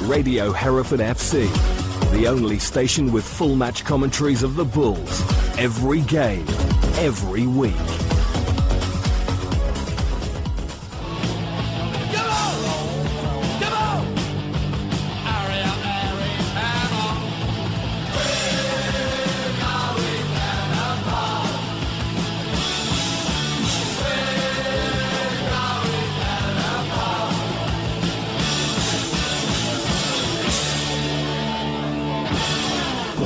Radio Hereford FC, the only station with full match commentaries of the Bulls. Every game, every week.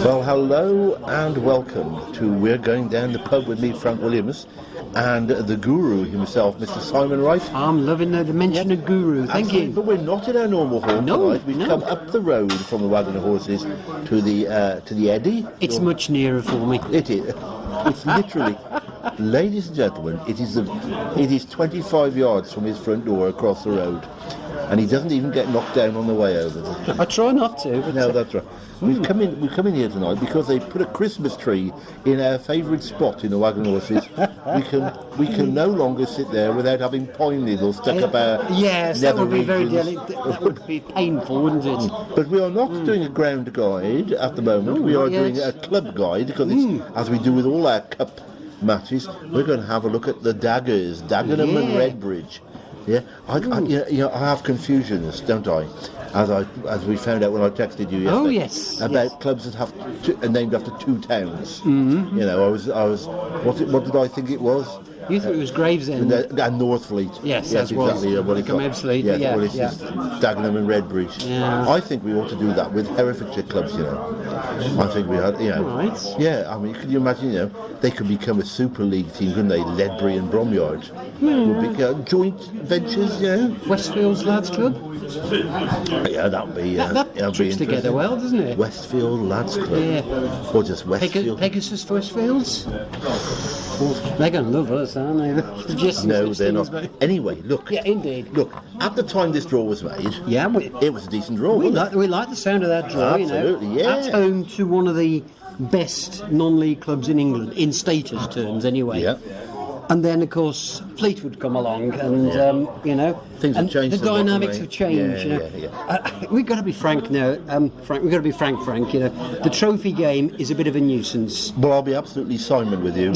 Well, hello and welcome to We're Going Down the Pub with me, Frank Williams, and the guru himself, Mr. Simon Wright. I'm loving the mention of guru, thank you. But we're not in our normal hall tonight. We've come up the road from the Wagon and Horses to the Eddy. It's much nearer for me. It is. It's literally, ladies and gentlemen, it is 25 yards from his front door across the road. And he doesn't even get knocked down on the way over. I try not to. But no, that's right. We've come in here tonight because they put a Christmas tree in our favourite spot in the Wagon Horses. We can no longer sit there without having pine needles stuck up our yes, that would be very that would be painful, wouldn't it? But we are not doing a ground guide at the moment. We are doing a club guide because it's, as we do with all our cup matches, we're going to have a look at the daggers, Dagenham and Redbridge. Yeah, I have confusions, don't I? As we found out when I texted you yesterday. Oh yes. About clubs that have are named after two towns. Mm-hmm. You know, I was. What did I think it was? You thought it was Gravesend and Northfleet. Yes, exactly. What it's absolutely. Well, it's just Dagenham and Redbridge. Yeah. I think we ought to do that with Herefordshire clubs. You know, I think we had. You know, right. Yeah, I mean, could you imagine? You know, they could become a Super League team, couldn't they? Ledbury and Bromyard would be joint ventures. You know, Westfield's Lads Club. Yeah, that'd be. That fits together well, doesn't it? Westfield Lads Club. Yeah. Or just Westfield. Pegasus Westfields. They're going to love us, aren't they? No, they're not. Anyway, look. Yeah, indeed. Look, at the time this draw was made, it was a decent draw. We like the sound of that draw. Absolutely, you know. yeah. At home to one of the best non-league clubs in England, in status terms, anyway. Yeah. And then, of course, Fleetwood come along, and you know, things have changed. The dynamics have changed. We've got to be frank now, Frank. We've got to be frank. You know, the trophy game is a bit of a nuisance. Well, I'll be absolutely Simon with you.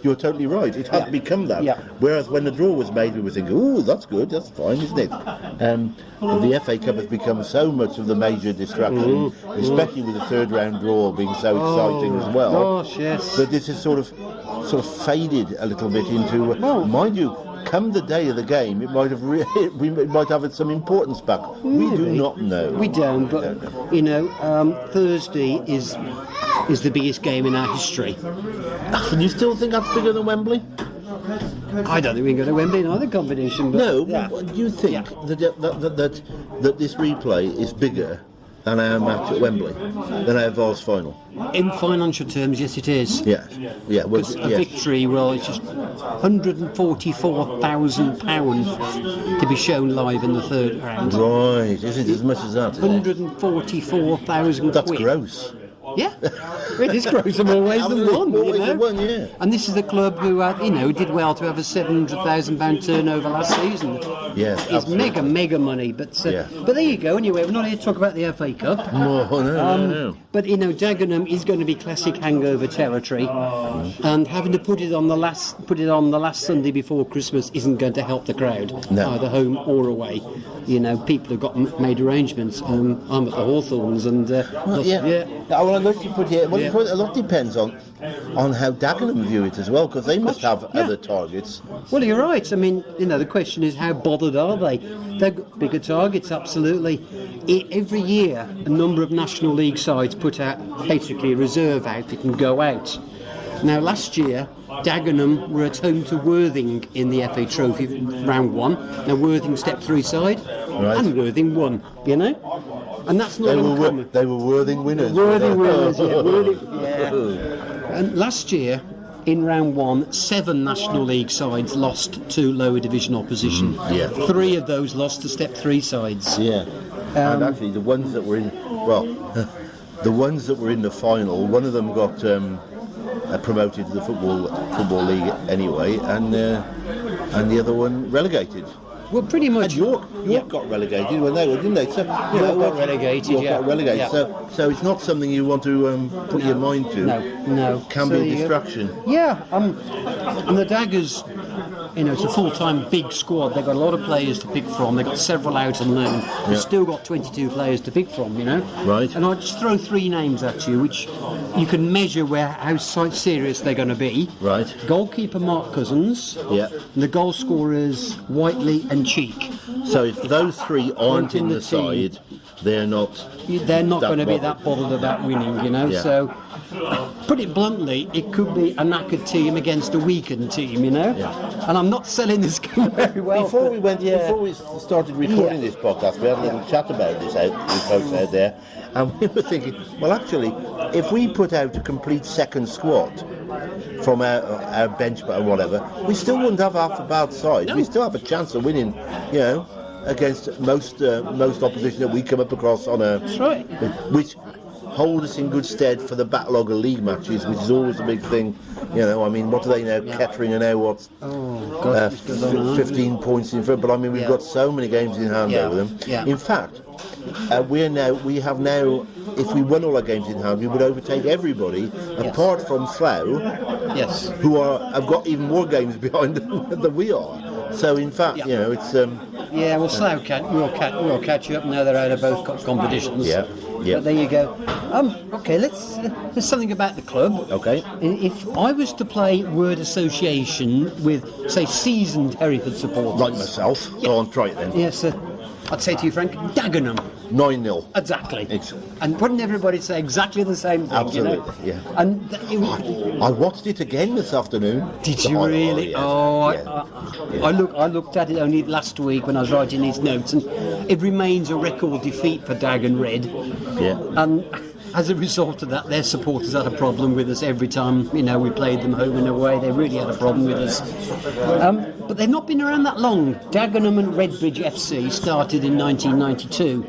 You're totally right. It has become that. Yeah. Whereas when the draw was made, we were thinking, "Oh, that's good. That's fine, isn't it?" The FA Cup has become so much of the major distraction, especially with the third round draw being so exciting as well. Gosh, yes. But this is sort of faded a little bit into, mind you, come the day of the game, it might have it might have some importance back. We do not know. We don't, but you know, Thursday is the biggest game in our history. And you still think that's bigger than Wembley? I don't think we can go to Wembley in either competition. But no, but do you think that this replay is bigger than our match at Wembley, than our Vase final? In financial terms, yes, it is. Yeah. Well, victory, well, it's just £144,000 to be shown live in the third round. Right, is it as much as that? 144,000. That's gross. Yeah, it is gross in more ways than one. Yeah. And this is the club who, did well to have a £700,000 turnover last season. Yes, it's mega money. But there you go. Anyway, we're not here to talk about the FA Cup. No. But you know, Dagenham is going to be classic hangover territory, and having to put it on the last Sunday before Christmas isn't going to help the crowd, either home or away. You know, people have got made arrangements. I'm at the Hawthorns, and I'd like to put here. A lot depends on how Dagenham view it as well, because they must have other targets. Well, you're right. I mean, you know, the question is how bothered are they? They've got bigger targets, absolutely. Every year, a number of National League sides put out basically a reserve outfit and go out. Now, last year, Dagenham were at home to Worthing in the FA Trophy round 1. Now, Worthing stepped through side, and Worthing won, you know? And that's not uncommon. They were Worthing winners. Worthing winners, And last year, in round 1, 7 National League sides lost to lower division opposition. 3 of those lost to step 3 sides. Yeah. And actually, the ones that were in, the final, one of them got promoted to the football league anyway, and the other one relegated. Well, pretty much. And York got relegated when they were, didn't they? So, York got relegated, York yeah. got relegated. Yeah. So it's not something you want to put your mind to. No. Can So be a distraction. Yeah, and the Daggers, it's a full-time big squad. They've got a lot of players to pick from. They've got several out on loan. They've still got 22 players to pick from, Right. And I'll just throw 3 names at you, which you can measure how serious they're going to be. Right. Goalkeeper Mark Cousins. Yeah. And the goal scorers Whiteley and Cheek. So if those 3 aren't in the team, side, they're not going to be bothered. that bothered about winning, Yeah. So, put it bluntly, it could be a knackered team against a weakened team, Yeah. And I'm not selling this game very well. Before we started recording this podcast, we had a little chat about this with folks out there, and we were thinking, well, actually, if we put out a complete second squad from our bench or whatever, we still wouldn't have half a bad side. We still have a chance of winning, against most opposition that we come up across on a. That's right. Which hold us in good stead for the backlog of league matches, which is always a big thing. What do they know? Kettering are now what's 15 points in front, but we've got so many games in hand over them. Yeah. In fact, we have now, if we won all our games in hand, we would overtake everybody apart from Slough, Yes. who have got even more games behind them than we are. So in fact, it's Well, Slough will catch you up now. They're out of both competitions. Yeah. But there you go. Okay, there's something about the club. Okay. If I was to play word association with, say, seasoned Hereford supporters, like myself. Go on, try it then. yes, I'd say to you, Frank, Dagenham. 9-0. Exactly. Excellent. And wouldn't everybody say exactly the same thing? Absolutely, yeah. And I watched it again this afternoon. did you really? Yes. I looked at it only last week when I was writing these notes, and it remains a record defeat for Dagen Red. Yeah. And as a result of that, their supporters had a problem with us every time, we played them home and away. They really had a problem with us. But they've not been around that long. Dagenham and Redbridge FC started in 1992.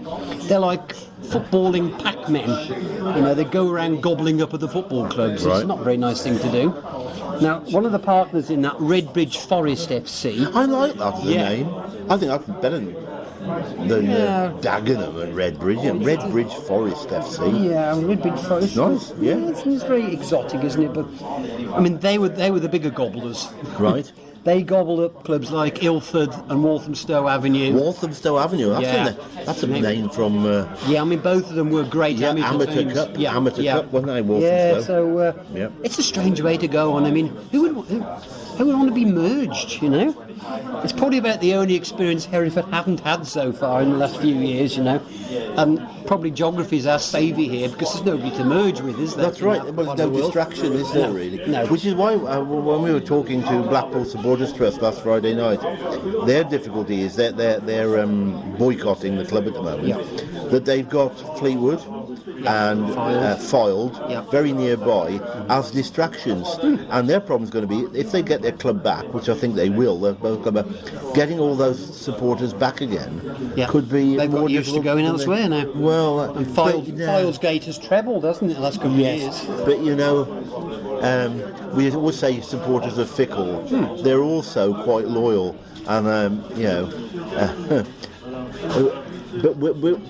They're like footballing pack-men. They go around gobbling up at the football clubs. Right. It's not a very nice thing to do. Now, one of the partners in that, Redbridge Forest FC. I like that as a Yeah. name. I think that's better than Dagenham and Redbridge. Redbridge Forest FC. Yeah, Redbridge Forest. Nice, yeah. It's very exotic, isn't it? But they were the bigger gobblers. Right. They gobbled up clubs like Ilford and Walthamstow Avenue. Walthamstow Avenue. That's a name from. Both of them were great amateur Amateur teams. Cup. Amateur Cup, wasn't they? Walthamstow. Yeah, so it's a strange way to go on. Who would want to be merged? It's probably about the only experience Hereford haven't had so far in the last few years. And probably geography's our saviour here because there's nobody to merge with, is there? That's right. Well, there's no distraction, is there, really? No. Which is why, when we were talking to Blackpool Supporters Trust last Friday night, their difficulty is that they're boycotting the club at the moment. That they've got Fleetwood and Fylde very nearby as distractions, and their problem's going to be if they get their club back, which I think they will. They'll both come back. Getting all those supporters back again could be They've more got used to difficult going than elsewhere now. Well, And Fylde's gate has trebled, hasn't it, the last couple of years? but we always say supporters are fickle. They're also quite loyal, and but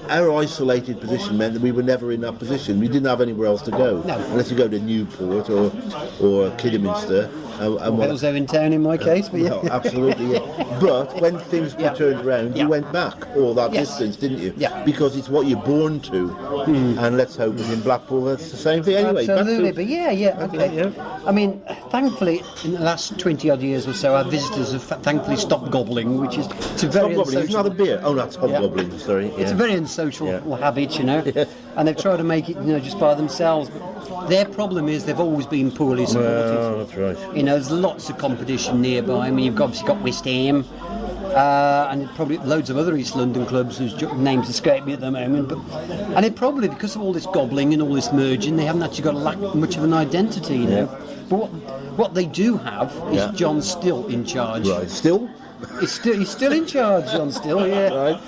our isolated position meant that we were never in that position. We didn't have anywhere else to go, unless you go to Newport or Kidderminster. Hillsdale in town in my case, but No, absolutely, yeah. But when things were turned around, you went back all that distance, didn't you? Yeah. Because it's what you're born to. And let's hope that in Blackpool that's the same thing. Anyway, absolutely, back but okay. Thankfully, in the last 20 odd years or so, our visitors have thankfully stopped gobbling, which is it's a very hobgoblin, it's not a beer. Oh, that's hobgoblin, sorry. It's a very unsocial habit, and they've tried to make it, just by themselves. But their problem is they've always been poorly supported. Well, that's right. There's lots of competition nearby. You've obviously got West Ham, and probably loads of other East London clubs whose names escape me at the moment. And it probably, because of all this gobbling and all this merging, they haven't actually got much of an identity, But what they do have is John Still in charge. Right, Still? He's still in charge, John Still, Right.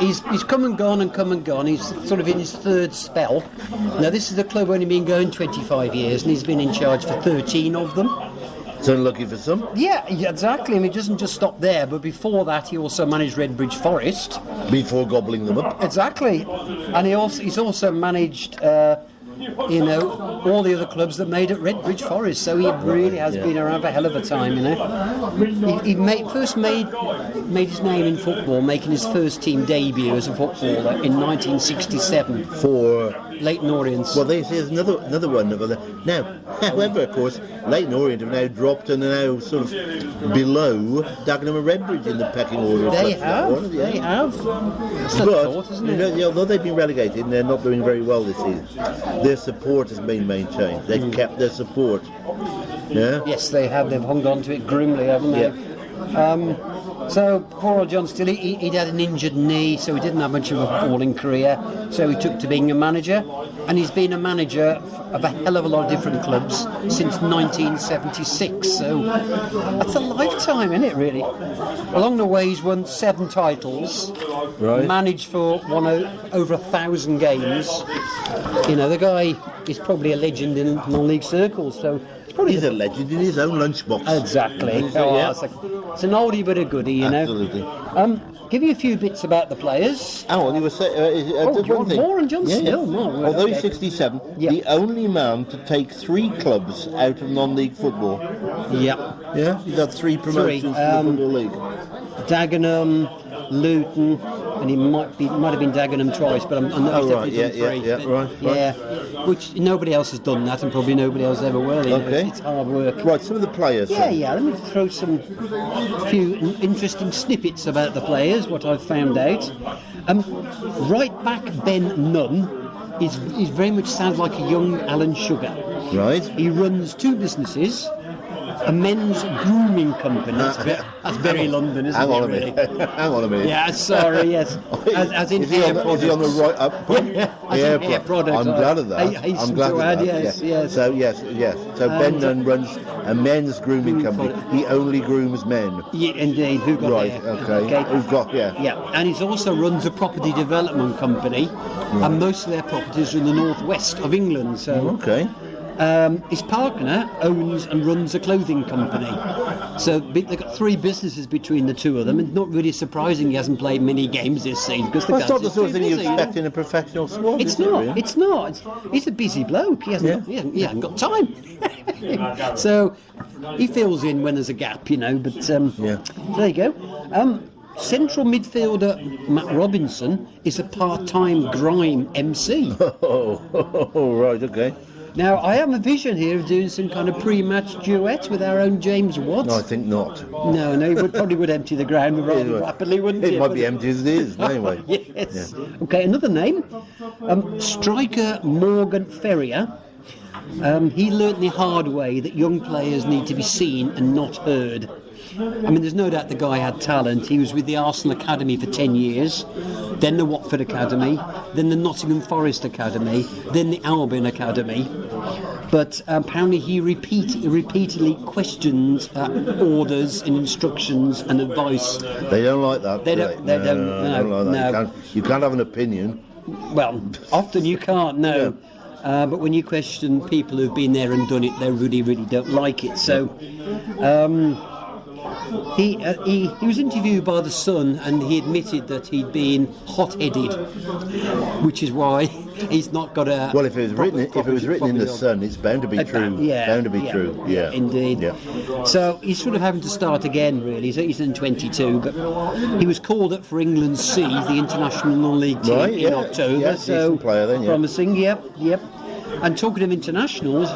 He's come and gone. He's sort of in his third spell. Now, this is the club only been going 25 years, and he's been in charge for 13 of them. So lucky for some. Yeah, exactly. I mean, he doesn't just stop there, but before that, he also managed Redbridge Forest. Before gobbling them up. Exactly, and he's also managed, all the other clubs that made at Redbridge Forest. So he really has been around for a hell of a time, He first made his name in football, making his first team debut as a footballer in 1967 For Leighton Orient. well, there's another one of other. Now, however, of course, Leighton Orient have now dropped and are now sort of below Dagenham and Redbridge in the pecking order. They Clubs. have. It's a But thought, isn't it? although they've been relegated, they're not doing very well this season. Their support has been maintained. They've kept their support. Yeah. Yes, they have. They've hung on to it grimly, haven't they? So poor old John Still, he'd had an injured knee, so he didn't have much of a footballing career. So he took to being a manager, and he's been a manager of a hell of a lot of different clubs since 1976. So that's a lifetime, isn't it? Really. Along the way, he's won 7 titles, managed for over 1,000 games. The guy is probably a legend in non-league circles. So. He's a legend in his own lunchbox. Exactly. It's an oldie but a goodie, Absolutely. Give you a few bits about the players. Oh, you were saying. Do you want more on John Still? No, Although okay. he's 67, the only man to take 3 clubs out of non-league football. Yeah. Yeah, he's had 3 promotions to the Football League. Dagenham, Luton, and he might have been Dagenham twice, but I'm not definitely done 3. Right. Which nobody else has done that, and probably nobody else ever will. Okay. It's hard work. Right, some of the players. Yeah. Let me throw some few interesting snippets about the players. What I've found out. Right back Ben Nunn is very much sounds like a young Alan Sugar. Right. He runs 2 businesses. A men's grooming company. That's very London, isn't it? Really? Hang on a minute. Yeah, sorry, yes. As in is he on the right up? hair products. I'm glad of that. I'm glad of that. Yes. So yes. So Ben Nunn runs a men's grooming company. He only grooms men. Yeah, indeed. Who got Right. there? Okay. Who's got? Yeah. Yeah, and he also runs a property development company, and most of their properties are in the northwest of England. So. Okay. His partner owns and runs a clothing company. So they've got 3 businesses between the 2 of them, and not really surprising he hasn't played many games this season because That's not the sort of thing you expect in a professional squad. It's not. He's a busy bloke. He hasn't got time. So he fills in when there's a gap, But there you go. Central midfielder Matt Robinson is a part-time grime MC. Oh, right, okay. Now, I have a vision here of doing some kind of pre-match duet with our own James Watt. No, I think not. No, he probably would empty the ground rather rapidly, wouldn't he? It might be empty as it is, anyway. Yes. Yeah. Okay, another name. Striker Morgan Ferrier. He learnt the hard way that young players need to be seen and not heard. I mean, there's no doubt the guy had talent. He was with the Arsenal Academy for 10 years, then the Watford Academy, then the Nottingham Forest Academy, then the Albion Academy. But apparently he repeatedly questioned orders and instructions and advice. They don't like that. They don't like that. You can't have an opinion. Well, often you can't, no. But when you question people who've been there and done it, they really, really don't like it. So he was interviewed by The Sun, and he admitted that he'd been hot-headed, which is why he's not got a. Well, if it was written in The Sun, it's bound to be true. Bound to be true. Yeah, indeed. Yeah. So he's sort of having to start again, really. He's in 22, but he was called up for England's C, the international non-league team, in October. Yeah, so decent player then, promising. Yep. And talking of internationals,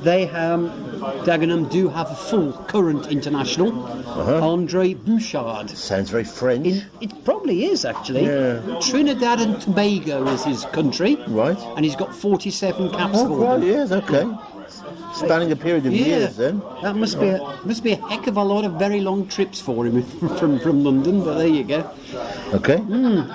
Dagenham do have a full current international, Andre Bouchard. Sounds very French. It probably is, actually. Yeah. Trinidad and Tobago is his country. Right. And he's got 47 caps Oh, for right, them. yes, okay. Spanning a period of years, then. That must be a heck of a lot of very long trips for him from London, but there you go. Okay.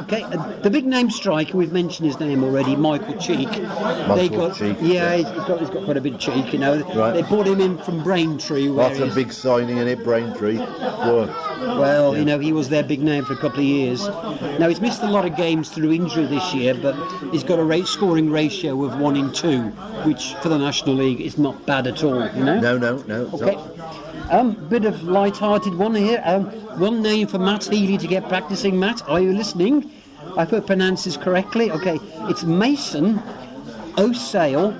Okay, the big name striker, we've mentioned his name already, Michael Cheek. Cheek. Yeah, he's got quite a bit of cheek, Right. They brought him in from Braintree. That's a big signing in it, Braintree. Well, he was their big name for a couple of years. Now, he's missed a lot of games through injury this year, but he's got a scoring ratio of 1 in 2, which for the National League is not bad at all, No. Okay. Bit of light-hearted one here. One name for Matt Healy to get practicing. Matt, are you listening? I hope I pronounce this correctly. Okay, it's Mason O'Sale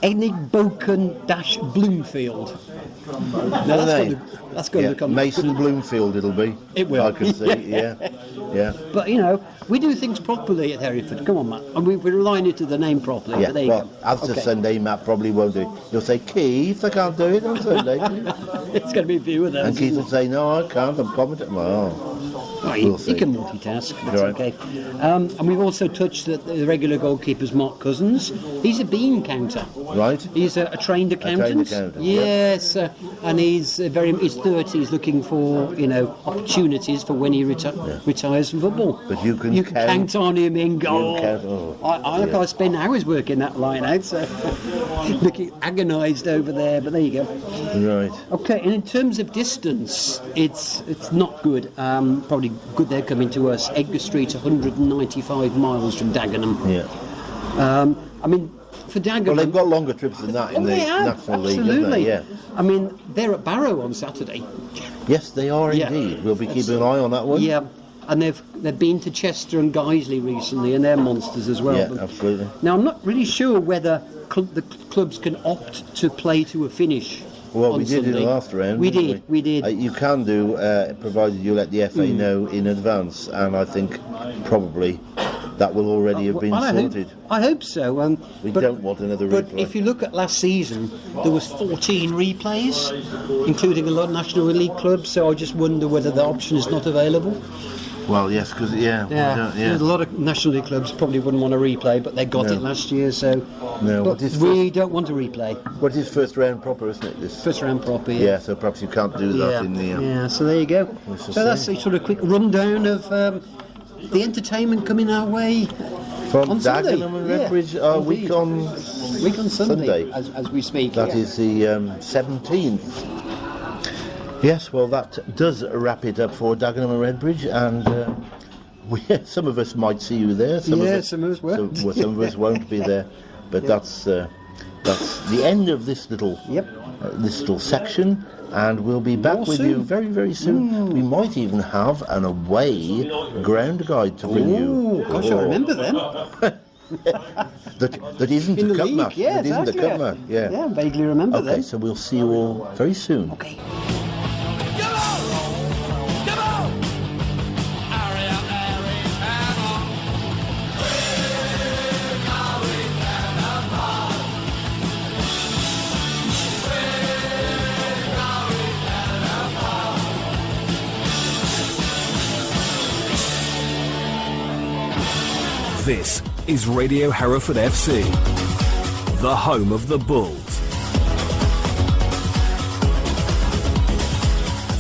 Enigboken-Bloomfield. Now that's going to come. Mason Bloomfield it'll be. It will. I can see, yeah. But, we do things properly at Hereford. Come on, Matt. And we rely to the name properly. Yeah, but there you well, go. as to Sunday, Matt probably won't do it. He'll say, Keith, I can't do it on Sunday. It's going to be a few of those. And Keith will say, no, I can't, I'm commenting. He can multitask, that's okay. And we've also touched the regular goalkeeper's Mark Cousins. He's a bean counter. Right. He's a trained accountant. Yes, and he's he's 30. He's looking for opportunities for when he retires from football. But you can count on him in goal. I I spend hours working that line out, so looking agonised over there. But there you go. Right. Okay, and in terms of distance, it's not good. Probably good they're coming to us. Edgar Street, 195 miles from Dagenham. Yeah. For Dagenham... Well, they've got longer trips than that in the National League, haven't they? Yeah. They're at Barrow on Saturday. Yes, they are indeed. We'll be keeping an eye on that one. Yeah, and they've been to Chester and Guiseley recently, and they're monsters as well. Yeah, absolutely. Now, I'm not really sure whether the clubs can opt to play to a finish. Well, we did in the last round. We did. You can do, provided you let the FA know in advance, and I think probably that will already have been sorted. I hope so. We don't want another replay. But if you look at last season, there was 14 replays, including a lot of National League clubs, so I just wonder whether the option is not available. Well, yes, because there's a lot of National League clubs probably wouldn't want to replay, but they got it last year, so. No, but we don't want to replay. What is first round proper, isn't it? This first round proper, yeah. So perhaps you can't do that in the. Yeah, so there you go. So that's a sort of quick rundown of the entertainment coming our way from on Sunday. Dagenham and Redbridge, week on Sunday. As we speak. That is the 17th. Yes, well, that does wrap it up for Dagenham and Redbridge, and some of us might see you there. Some of us won't. Some of us won't be there, but that's the end of this little section, and we'll be back with you very, very soon. We might even have an away ground guide to bring you. Gosh, I remember them. that isn't a cup match. Yeah, that isn't a cup match. Yeah, I vaguely remember them. Okay, so we'll see you all very soon. Okay. This is Radio Hereford FC, the home of the Bulls.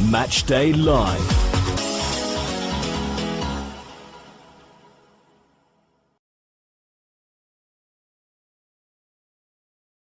Match Day Live.